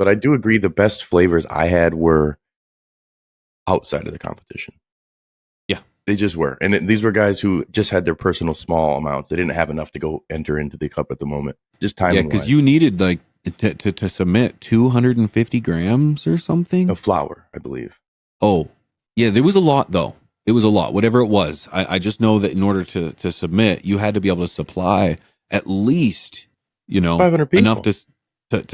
But I do agree the best flavors I had were outside of the competition. Yeah. They just were. And these were guys who just had their personal small amounts. They didn't have enough to go enter into the cup at the moment. Just timing. Yeah, because you needed like to submit 250 grams or something of flour, I believe. Oh, yeah, there was a lot though. It was a lot, whatever it was. I just know that in order to submit, you had to be able to supply at least, 500 people. Enough to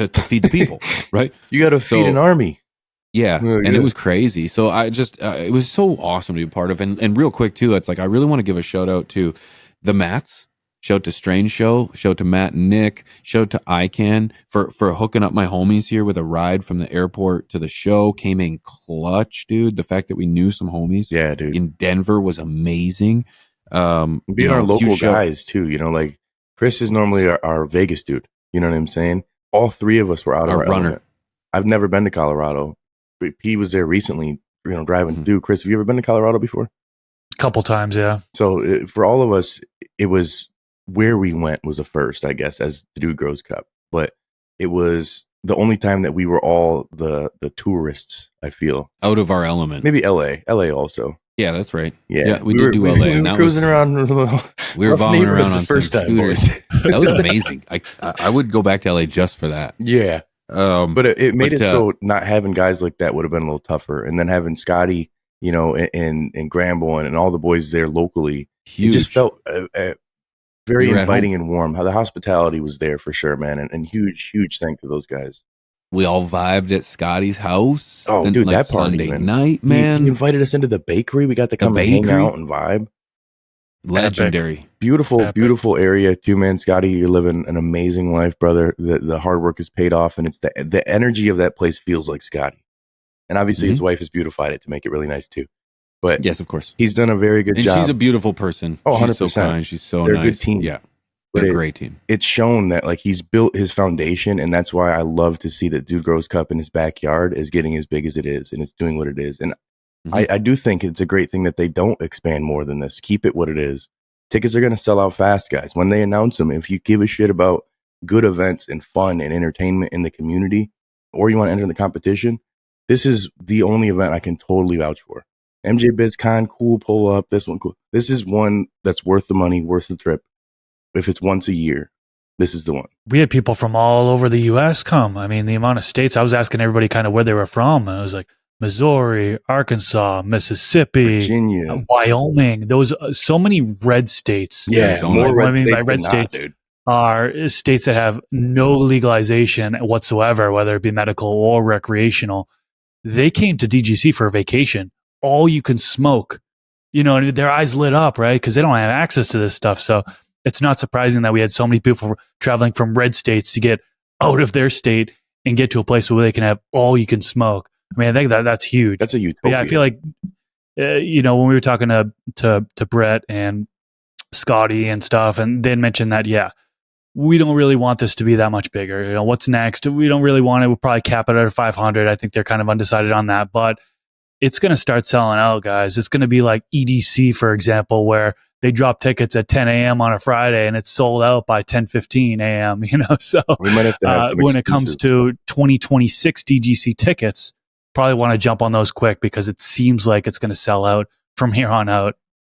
feed the people, right? You got to feed an army. Yeah, and it was crazy. So I just, it was so awesome to be a part of. And real quick too, it's like I really want to give a shout out to the Mats. Shout out to Strange Show. Shout out to Matt and Nick. Shout out to ICANN for hooking up my homies here with a ride from the airport to the show. Came in clutch, dude. The fact that we knew some homies, yeah, dude, in Denver was amazing. Being our local guys too, like Chris is normally our Vegas dude. You know what I'm saying? All three of us were out of our runner. Element. I've never been to Colorado. P was there recently, driving through. Chris, have you ever been to Colorado before? A couple times, yeah. So for all of us, it was where we went was the first, I guess, as the Dude Grows Cup. But it was the only time that we were all the tourists, I feel. Out of our element. Maybe LA also. Yeah, that's right. Yeah, we did do LA. We were cruising around. We were bombing around on first some scooters. That was amazing. I would go back to LA just for that. Yeah. But it made it so not having guys like that would have been a little tougher. And then having Scotty, and Gramble and all the boys there locally, huge. It just felt very inviting and warm. How the hospitality was there for sure, man. And huge thank to those guys. We all vibed at Scotty's house. Oh, dude, that party, Sunday night, man. He invited us into the bakery. We got to come and hang out and vibe. Legendary. Epic. Beautiful area too, man. Scotty, you're living an amazing life, brother. The hard work is paid off, and it's the energy of that place feels like Scotty. And obviously his wife has beautified it to make it really nice too. But yes, of course. He's done a very good job. And she's a beautiful person. Oh, 100%. She's so kind. She's so They're nice. A good team. Yeah. They're a great team. It's shown that like he's built his foundation, and that's why I love to see that Dude Grows Cup in his backyard is getting as big as it is, and it's doing what it is. And I do think it's a great thing that they don't expand more than this. Keep it what it is. Tickets are going to sell out fast, guys. When they announce them, if you give a shit about good events and fun and entertainment in the community, or you want to enter the competition, this is the only event I can totally vouch for. MJ BizCon, cool, pull up. This one, cool. This is one that's worth the money, worth the trip. If it's once a year, this is the one. We had people from all over the U.S. come. I mean, the amount of states, I was asking everybody kind of where they were from. And it was like Missouri, Arkansas, Mississippi, Virginia, Wyoming. There was so many red states. Yeah, more red states. By red states are states that have no legalization whatsoever, whether it be medical or recreational. They came to DGC for a vacation. All you can smoke, and their eyes lit up, right? Because they don't have access to this stuff. So it's not surprising that we had so many people traveling from red states to get out of their state and get to a place where they can have all you can smoke. I mean, I think that's huge. That's a utopia. Yeah, I feel like, when we were talking to Brett and Scotty and stuff, and they mentioned that, we don't really want this to be that much bigger. What's next? We don't really want it. We'll probably cap it at 500. I think they're kind of undecided on that, but it's going to start selling out, guys. It's going to be like EDC, for example, where they drop tickets at 10 a.m. on a Friday and it's sold out by 10:15 a.m. So we might have to have when it comes to 2026 DGC tickets, probably want to jump on those quick because it seems like it's going to sell out from here on out.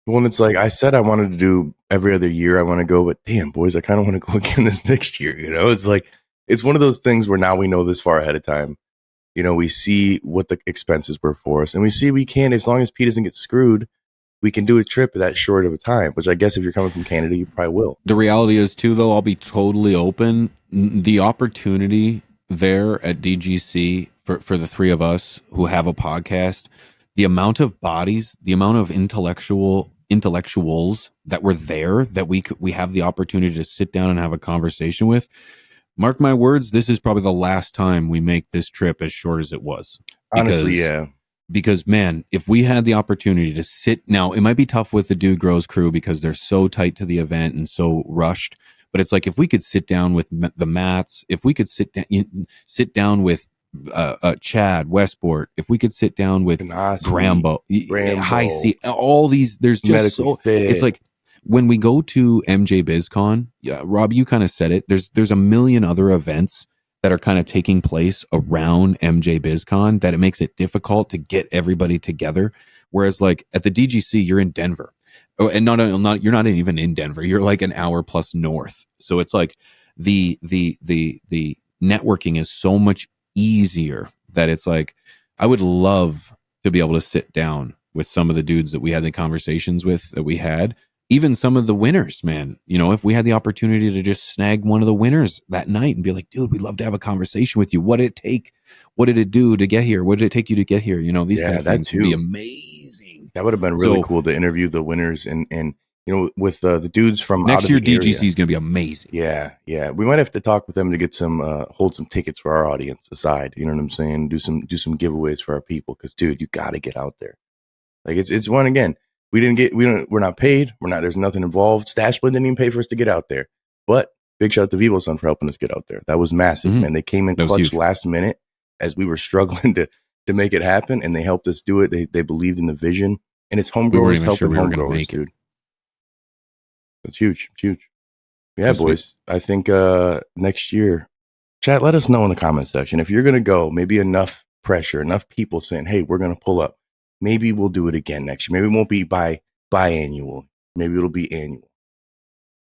Well, it's like I said, I wanted to do every other year. I want to go, but damn, boys, I kind of want to go again this next year. It's like it's one of those things where now we know this far ahead of time. We see what the expenses were for us, and we see we can, as long as Pete doesn't get screwed, we can do a trip that short of a time, which I guess if you're coming from Canada, you probably will. The reality is, too, though, I'll be totally open. The opportunity there at DGC for the three of us who have a podcast, the amount of bodies, the amount of intellectuals that were there that we have the opportunity to sit down and have a conversation with. Mark my words, this is probably the last time we make this trip as short as it was. Honestly, yeah. Because, man, if we had the opportunity to sit... Now, it might be tough with the Dude Grows crew because they're so tight to the event and so rushed. But it's like if we could sit down with the Mats, if we could sit down with Chad Westport, if we could sit down with Grambo, High C, all these... There's just it's like... When we go to MJ BizCon, Rob, you kind of said it. There's a million other events that are kind of taking place around MJ BizCon that it makes it difficult to get everybody together. Whereas like at the DGC, you're in Denver. Oh, and you're not even in Denver. You're like an hour plus north. So it's like the networking is so much easier that it's like I would love to be able to sit down with some of the dudes that we had the conversations with that we had, even some of the winners, man. You know, if we had the opportunity to just snag one of the winners that night and be like, dude, we'd love to have a conversation with you. What did it take? What did it do to get here? What did it take you to get here? You know, these kind of things would be amazing. That would have been really cool to interview the winners and you know, with the dudes from next year, DGC is going to be amazing. Yeah. We might have to talk with them to get some hold some tickets for our audience aside. You know what I'm saying? Do some giveaways for our people because, dude, you got to get out there. Like it's one again. We're not paid. There's nothing involved. Stashblend didn't even pay for us to get out there. But big shout out to Vivoson for helping us get out there. That was massive, man. They came in clutch last minute as we were struggling to make it happen, and they helped us do it. They believed in the vision, and it's homegrowers helping homegrowers, dude. That's huge. Yeah, that's boys. Sweet. I think next year, chat, let us know in the comment section. If you're going to go, maybe enough pressure, enough people saying, hey, we're going to pull up. Maybe we'll do it again next year. Maybe it won't be biannual. Maybe it'll be annual.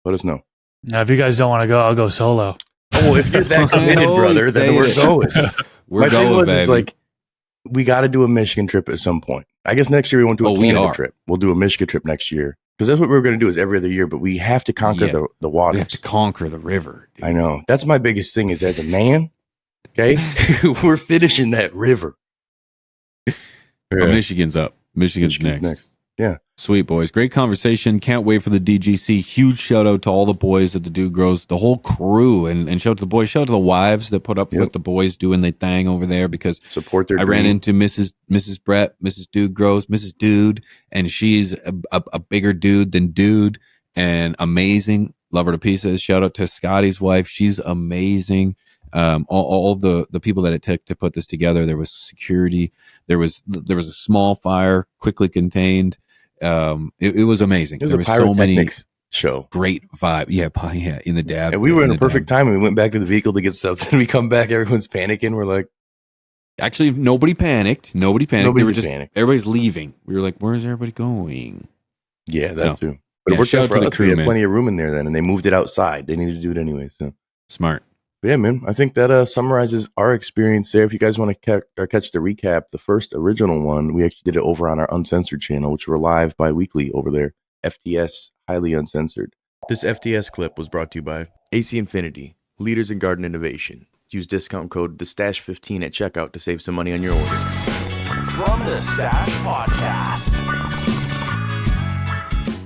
Let us know. Now, if you guys don't want to go, I'll go solo. Oh, if you're that committed, brother, then we're going. We're going, baby. It's like, we got to do a Michigan trip at some point. I guess next year we won't do a Canada trip. We'll do a Michigan trip next year. Because that's what we're going to do is every other year, but we have to conquer the waters. We have to conquer the river. Dude. I know. That's my biggest thing is as a man, okay, we're finishing that river. But Michigan's up. Michigan's next. Yeah. Sweet, boys. Great conversation. Can't wait for the DGC. Huge shout out to all the boys at the Dude Grows, the whole crew, and shout out to the boys. Shout out to the wives that put up with the boys doing their thing over there because support their ran into Mrs. Brett, Mrs. Dude Grows, Mrs. Dude, and she's a bigger dude than Dude and amazing. Love her to pieces. Shout out to Scotty's wife. She's amazing. All the people that it took to put this together. There was security. There was a small fire, quickly contained. It was amazing. There was so many show. Great vibe. Yeah, in the dab. And we were in a perfect time. We went back to the vehicle to get stuff. Then we come back. Everyone's panicking. We're like, actually, nobody panicked. Nobody just panicked. Everybody's leaving. We were like, where's everybody going? Yeah, that too. But it worked out for us. We had plenty of room in there then, and they moved it outside. They needed to do it anyway. So smart. But yeah, man, I think that summarizes our experience there. If you guys want to catch the recap, the first original one, we actually did it over on our Uncensored channel, which we're live bi-weekly over there. FTS, highly uncensored. This FTS clip was brought to you by AC Infinity, leaders in garden innovation. Use discount code TheStash15 at checkout to save some money on your order. From the Stash Podcast.